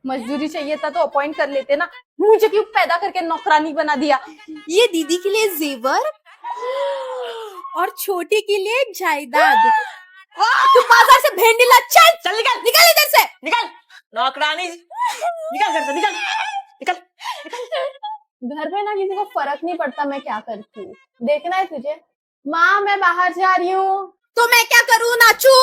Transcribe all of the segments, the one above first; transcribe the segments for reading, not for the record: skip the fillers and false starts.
मजदूरी चाहिए था तो अपॉइंट कर लेते ना, मुझे क्यों पैदा करके नौकरानी बना दिया। ये दीदी के लिए जेवर और छोटी के लिए जायदाद। तू बाजार से भेंडी ला, चल चल निकल निकल इधर से। निकल नौकरानी निकल घर से निकल निकल। घर में ना किसी को फर्क नहीं पड़ता मैं क्या करती हूँ, देखना है तुझे। माँ मैं बाहर जा रही हूँ। तो मैं क्या करूँ, नाचू?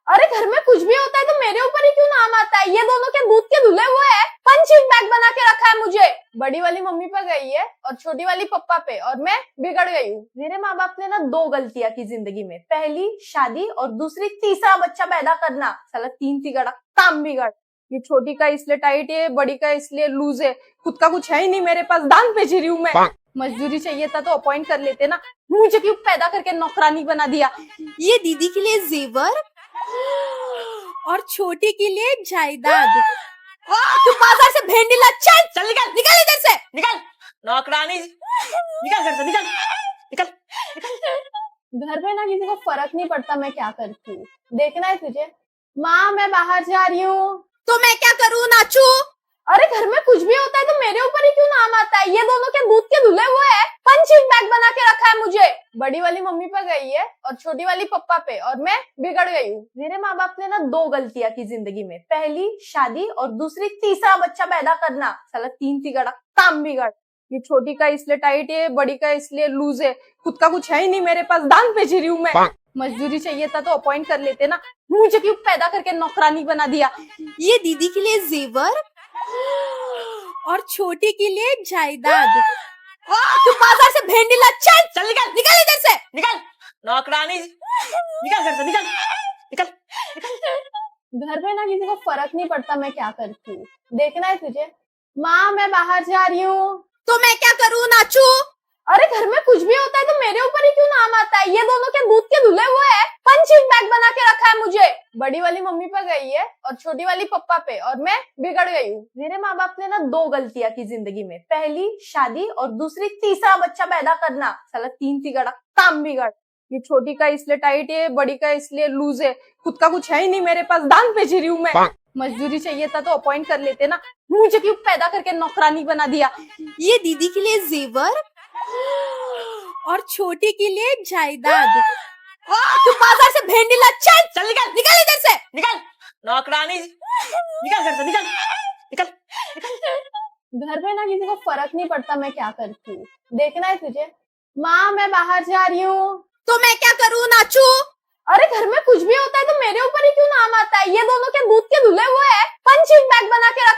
अरे घर में कुछ भी होता है तो मेरे ऊपर ही क्यों नाम आता है। ये दोनों के दूध के धुले हुए हैं, पंचिंग बैग बना के रखा है मुझे। बड़ी वाली मम्मी पे गई है और छोटी वाली पप्पा पे, और मैं बिगड़ गई हूँ। मेरे माँ बाप ने ना दो गलतियां की जिंदगी में, पहली शादी और दूसरी तीसरा बच्चा पैदा करना। साला तीन तिगड़ा काम बिगड़। ये छोटी का इसलिए टाइट है, बड़ी का इसलिए लूज है, खुद का कुछ है ही नहीं मेरे पास, दान पे जी रही हूँ मैं। मजदूरी चाहिए था तो अपॉइंट कर लेते ना, मुझे क्यों पैदा करके नौकरानी बना दिया। ये दीदी के लिए जेवर और छोटी के लिए जायदाद। तू बाजार से भेंडी ला, चल चल निकल निकल इधर से। निकल नौकरानी निकल घर से निकल निकल। घर में ना किसी को फर्क नहीं पड़ता मैं क्या करती हूँ, देखना है तुझे। माँ मैं बाहर जा रही हूँ। तो मैं क्या करूँ, नाचू? अरे घर में कुछ भी होता है तो मेरे ऊपर ही क्यों नाम आता है। ये दोनों के दूध के धुले हुए हैं, पंचिंग बैग बना के रखा है मुझे। बड़ी वाली मम्मी पे गई है और छोटी वाली पप्पा पे, और मैं बिगड़ गई हूँ। मेरे माँ बाप ने ना दो गलतियां की जिंदगी में, पहली शादी और दूसरी तीसरा बच्चा पैदा करना। साला तीन तिगड़ा काम बिगड़। ये छोटी का इसलिए टाइट है, बड़ी का इसलिए लूज है, खुद का कुछ है ही नहीं मेरे पास, दान पे जी रही हूँ मैं। मजदूरी चाहिए था तो अपॉइंट कर लेते ना, मुझे क्यों पैदा करके नौकरानी बना दिया। ये दीदी के लिए जेवर और छोटी के लिए जायदाद। तू बाजार से भेंडी ला, चल चल निकल इधर से। निकल नौकरानी निकल घर से निकल घर में ना किसी को फर्क नहीं पड़ता मैं क्या करती हूँ, देखना है तुझे। माँ मैं बाहर जा रही हूँ। तो मैं क्या करूँ, नाचू? अरे घर में कुछ भी होता है तो मेरे ऊपर ही क्यों नाम आता है। ये दोनों के दूध के धुले हुए हैं, पंचिंग बैग बना के रखा है मुझे। बड़ी वाली मम्मी पे गई है और छोटी वाली पप्पा पे, और मैं बिगड़ गई हूँ। मेरे माँ बाप ने ना दो गलतियां की जिंदगी में, पहली शादी और दूसरी तीसरा बच्चा पैदा करना। साला तीन तिगड़ा काम बिगड़। ये छोटी का इसलिए टाइट है, बड़ी का इसलिए लूज है, खुद का कुछ है ही नहीं मेरे पास, दान पे जी रही हूँ मैं। मजदूरी चाहिए था तो अपॉइंट कर लेते ना, मुझे क्यों पैदा करके नौकरानी बना दिया। ये दीदी के लिए जेवर और छोटी के लिए जायदाद। तू बाजार से भेंडी ला, चल निकल इधर से। निकल नौकरानी निकल घर से निकल घर में ना किसी को फर्क नहीं पड़ता मैं क्या करती हूँ, देखना है तुझे। माँ मैं बाहर जा रही हूँ। तो मैं क्या करूँ, नाचू? अरे घर में कुछ भी होता है तो मेरे ऊपर ही क्यों नाम आता है। ये दोनों के दूध के धुले हुए हैं, पंचिंग बैग बना के रखा